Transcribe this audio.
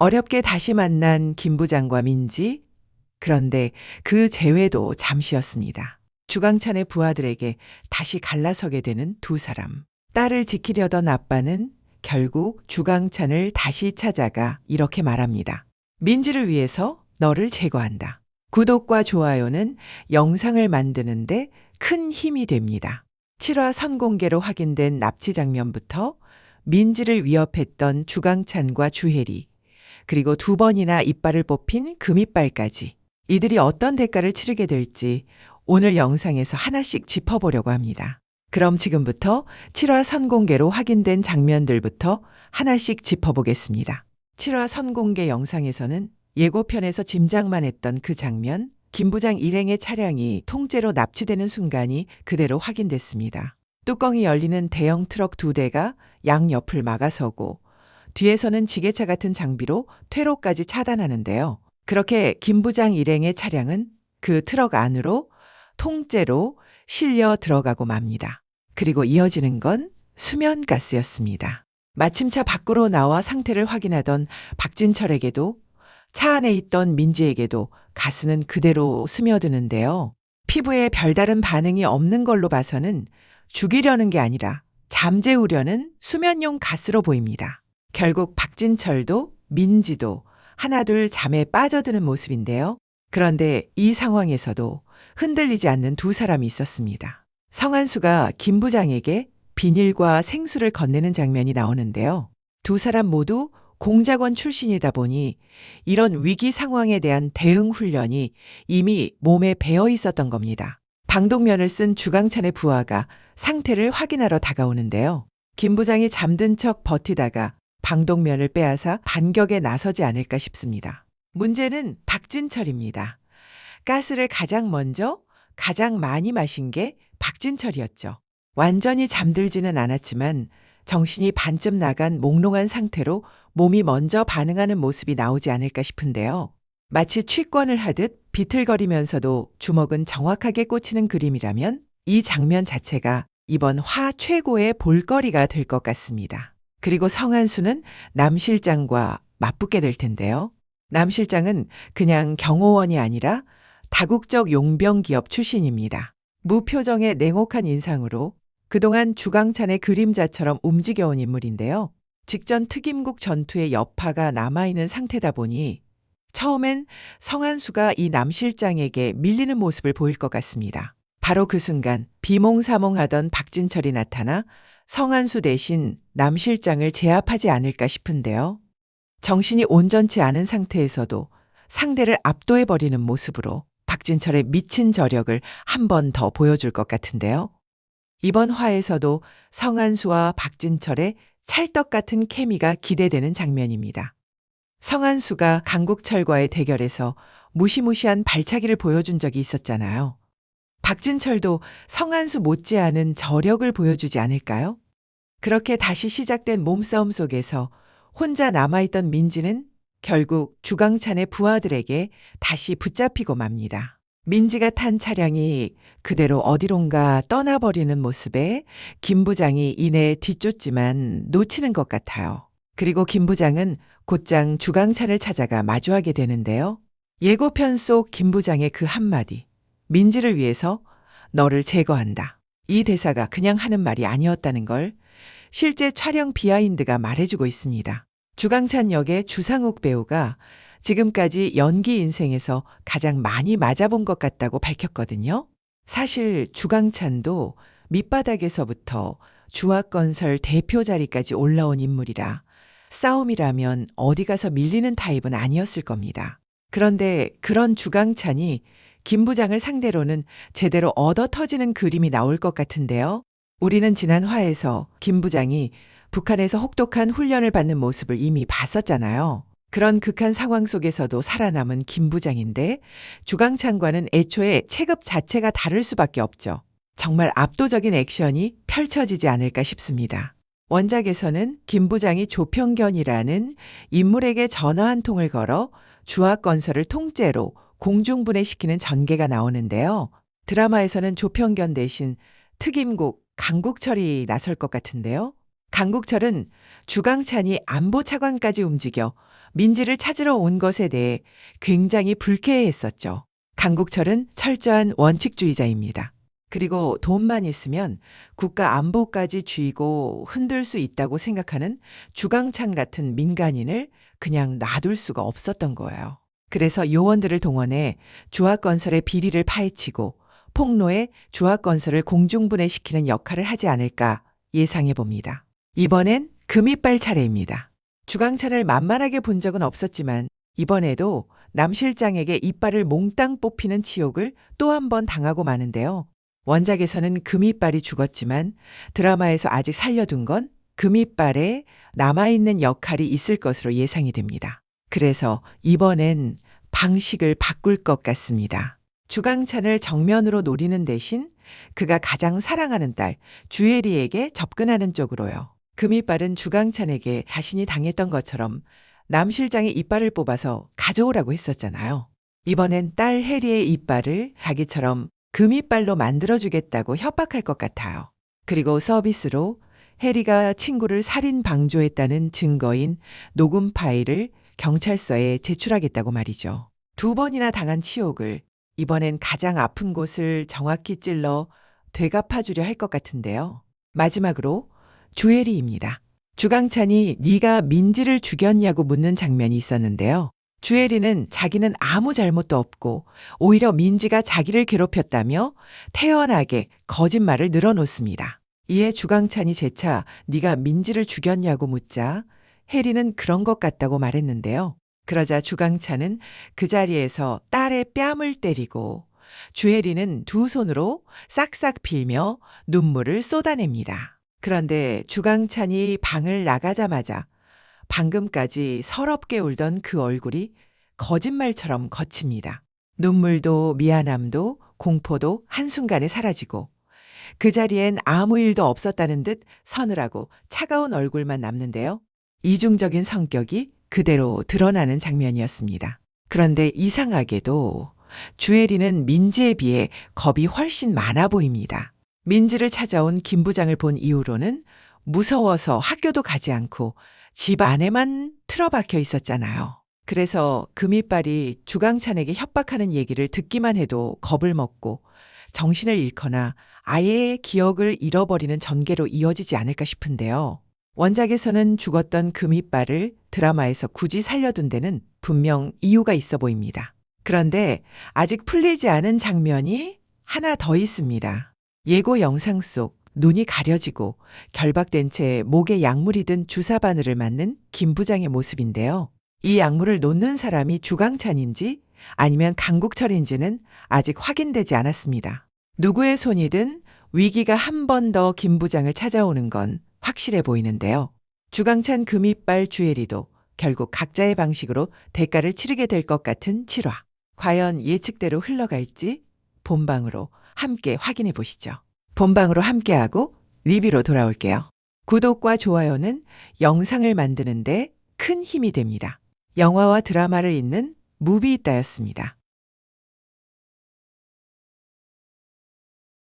어렵게 다시 만난 김 부장과 민지. 그런데 그 재회도 잠시였습니다. 주강찬의 부하들에게 다시 갈라서게 되는 두 사람. 딸을 지키려던 아빠는 결국 주강찬을 다시 찾아가 이렇게 말합니다. 민지를 위해서 너를 제거한다. 구독과 좋아요는 영상을 만드는데 큰 힘이 됩니다. 7화 선공개로 확인된 납치 장면부터 민지를 위협했던 주강찬과 주혜리, 그리고 2번이나 이빨을 뽑힌 금이빨까지 이들이 어떤 대가를 치르게 될지 오늘 영상에서 하나씩 짚어보려고 합니다. 그럼 지금부터 7화 선공개로 확인된 장면들부터 하나씩 짚어보겠습니다. 7화 선공개 영상에서는 예고편에서 짐작만 했던 그 장면, 김 부장 일행의 차량이 통째로 납치되는 순간이 그대로 확인됐습니다. 뚜껑이 열리는 대형 트럭 2대가 양옆을 막아서고 뒤에서는 지게차 같은 장비로 퇴로까지 차단하는데요. 그렇게 김 부장 일행의 차량은 그 트럭 안으로 통째로 실려 들어가고 맙니다. 그리고 이어지는 건 수면가스였습니다. 마침 차 밖으로 나와 상태를 확인하던 박진철에게도 차 안에 있던 민지에게도 가스는 그대로 스며드는데요. 피부에 별다른 반응이 없는 걸로 봐서는 죽이려는 게 아니라 잠재우려는 수면용 가스로 보입니다. 결국 박진철도 민지도 하나둘 잠에 빠져드는 모습인데요. 그런데 이 상황에서도 흔들리지 않는 두 사람이 있었습니다. 성한수가 김 부장에게 비닐과 생수를 건네는 장면이 나오는데요. 두 사람 모두 공작원 출신이다 보니 이런 위기 상황에 대한 대응 훈련이 이미 몸에 배어 있었던 겁니다. 방독면을 쓴 주강찬의 부하가 상태를 확인하러 다가오는데요. 김 부장이 잠든 척 버티다가 방독면을 빼앗아 반격에 나서지 않을까 싶습니다. 문제는 박진철입니다. 가스를 가장 먼저 가장 많이 마신 게 박진철이었죠. 완전히 잠들지는 않았지만 정신이 반쯤 나간 몽롱한 상태로 몸이 먼저 반응하는 모습이 나오지 않을까 싶은데요. 마치 취권을 하듯 비틀거리면서도 주먹은 정확하게 꽂히는 그림이라면 이 장면 자체가 이번 화 최고의 볼거리가 될 것 같습니다. 그리고 성한수는 남 실장과 맞붙게 될 텐데요. 남 실장은 그냥 경호원이 아니라 다국적 용병 기업 출신입니다. 무표정의 냉혹한 인상으로 그동안 주강찬의 그림자처럼 움직여온 인물인데요. 직전 특임국 전투의 여파가 남아있는 상태다 보니 처음엔 성한수가 이 남 실장에게 밀리는 모습을 보일 것 같습니다. 바로 그 순간 비몽사몽하던 박진철이 나타나 성한수 대신 남 실장을 제압하지 않을까 싶은데요. 정신이 온전치 않은 상태에서도 상대를 압도해버리는 모습으로 박진철의 미친 저력을 한 번 더 보여줄 것 같은데요. 이번 화에서도 성한수와 박진철의 찰떡 같은 케미가 기대되는 장면입니다. 성한수가 강국철과의 대결에서 무시무시한 발차기를 보여준 적이 있었잖아요. 박진철도 성한수 못지않은 저력을 보여주지 않을까요? 그렇게 다시 시작된 몸싸움 속에서 혼자 남아있던 민지는 결국 주강찬의 부하들에게 다시 붙잡히고 맙니다. 민지가 탄 차량이 그대로 어디론가 떠나버리는 모습에 김 부장이 이내 뒤쫓지만 놓치는 것 같아요. 그리고 김 부장은 곧장 주강찬을 찾아가 마주하게 되는데요. 예고편 속 김 부장의 그 한마디, 민지를 위해서 너를 제거한다. 이 대사가 그냥 하는 말이 아니었다는 걸 실제 촬영 비하인드가 말해주고 있습니다. 주강찬 역의 주상욱 배우가 지금까지 연기 인생에서 가장 많이 맞아본 것 같다고 밝혔거든요. 사실 주강찬도 밑바닥에서부터 주화건설 대표 자리까지 올라온 인물이라 싸움이라면 어디 가서 밀리는 타입은 아니었을 겁니다. 그런데 그런 주강찬이 김 부장을 상대로는 제대로 얻어 터지는 그림이 나올 것 같은데요. 우리는 지난 화에서 김 부장이 북한에서 혹독한 훈련을 받는 모습을 이미 봤었잖아요. 그런 극한 상황 속에서도 살아남은 김 부장인데 주강찬과는 애초에 체급 자체가 다를 수밖에 없죠. 정말 압도적인 액션이 펼쳐지지 않을까 싶습니다. 원작에서는 김 부장이 조평견이라는 인물에게 전화 한 통을 걸어 주화건설을 통째로 공중분해시키는 전개가 나오는데요. 드라마에서는 조평견 대신 특임국 강국철이 나설 것 같은데요. 강국철은 주강찬이 안보 차관까지 움직여 민지를 찾으러 온 것에 대해 굉장히 불쾌해했었죠. 강국철은 철저한 원칙주의자입니다. 그리고 돈만 있으면 국가 안보까지 쥐고 흔들 수 있다고 생각하는 주강찬 같은 민간인을 그냥 놔둘 수가 없었던 거예요. 그래서 요원들을 동원해 주합건설의 비리를 파헤치고 폭로해 주합건설을 공중분해시키는 역할을 하지 않을까 예상해 봅니다. 이번엔 금이빨 차례입니다. 주강찬을 만만하게 본 적은 없었지만 이번에도 남 실장에게 이빨을 몽땅 뽑히는 치욕을 또 한 번 당하고 마는데요. 원작에서는 금이빨이 죽었지만 드라마에서 아직 살려둔 건 금이빨에 남아있는 역할이 있을 것으로 예상이 됩니다. 그래서 이번엔 방식을 바꿀 것 같습니다. 주강찬을 정면으로 노리는 대신 그가 가장 사랑하는 딸 주혜리에게 접근하는 쪽으로요. 금이빨은 주강찬에게 자신이 당했던 것처럼 남 실장의 이빨을 뽑아서 가져오라고 했었잖아요. 이번엔 딸 혜리의 이빨을 자기처럼 금이빨로 만들어주겠다고 협박할 것 같아요. 그리고 서비스로 혜리가 친구를 살인 방조했다는 증거인 녹음 파일을 경찰서에 제출하겠다고 말이죠. 2번이나 당한 치욕을 이번엔 가장 아픈 곳을 정확히 찔러 되갚아주려 할 것 같은데요. 마지막으로 주혜리입니다. 주강찬이 네가 민지를 죽였냐고 묻는 장면이 있었는데요. 주혜리는 자기는 아무 잘못도 없고 오히려 민지가 자기를 괴롭혔다며 태연하게 거짓말을 늘어놓습니다. 이에 주강찬이 재차 네가 민지를 죽였냐고 묻자 혜리는 그런 것 같다고 말했는데요. 그러자 주강찬은 그 자리에서 딸의 뺨을 때리고 주혜리는 두 손으로 싹싹 빌며 눈물을 쏟아냅니다. 그런데 주강찬이 방을 나가자마자 방금까지 서럽게 울던 그 얼굴이 거짓말처럼 거칩니다. 눈물도 미안함도 공포도 한순간에 사라지고 그 자리엔 아무 일도 없었다는 듯 서늘하고 차가운 얼굴만 남는데요. 이중적인 성격이 그대로 드러나는 장면이었습니다. 그런데 이상하게도 주혜리는 민지에 비해 겁이 훨씬 많아 보입니다. 민지를 찾아온 김 부장을 본 이후로는 무서워서 학교도 가지 않고 집 안에만 틀어박혀 있었잖아요. 그래서 금이빨이 주강찬에게 협박하는 얘기를 듣기만 해도 겁을 먹고 정신을 잃거나 아예 기억을 잃어버리는 전개로 이어지지 않을까 싶은데요. 원작에서는 죽었던 금이빨을 드라마에서 굳이 살려둔 데는 분명 이유가 있어 보입니다. 그런데 아직 풀리지 않은 장면이 하나 더 있습니다. 예고 영상 속 눈이 가려지고 결박된 채 목에 약물이 든 주사 바늘을 맞는 김 부장의 모습인데요. 이 약물을 놓는 사람이 주강찬인지 아니면 강국철인지는 아직 확인되지 않았습니다. 누구의 손이든 위기가 한 번 더 김 부장을 찾아오는 건 확실해 보이는데요. 주강찬 금이빨 주혜리도 결국 각자의 방식으로 대가를 치르게 될 것 같은 7화. 과연 예측대로 흘러갈지 본방으로 함께 확인해 보시죠. 본방으로 함께하고 리뷰로 돌아올게요. 구독과 좋아요는 영상을 만드는데 큰 힘이 됩니다. 영화와 드라마를 잇는 무비있다였습니다.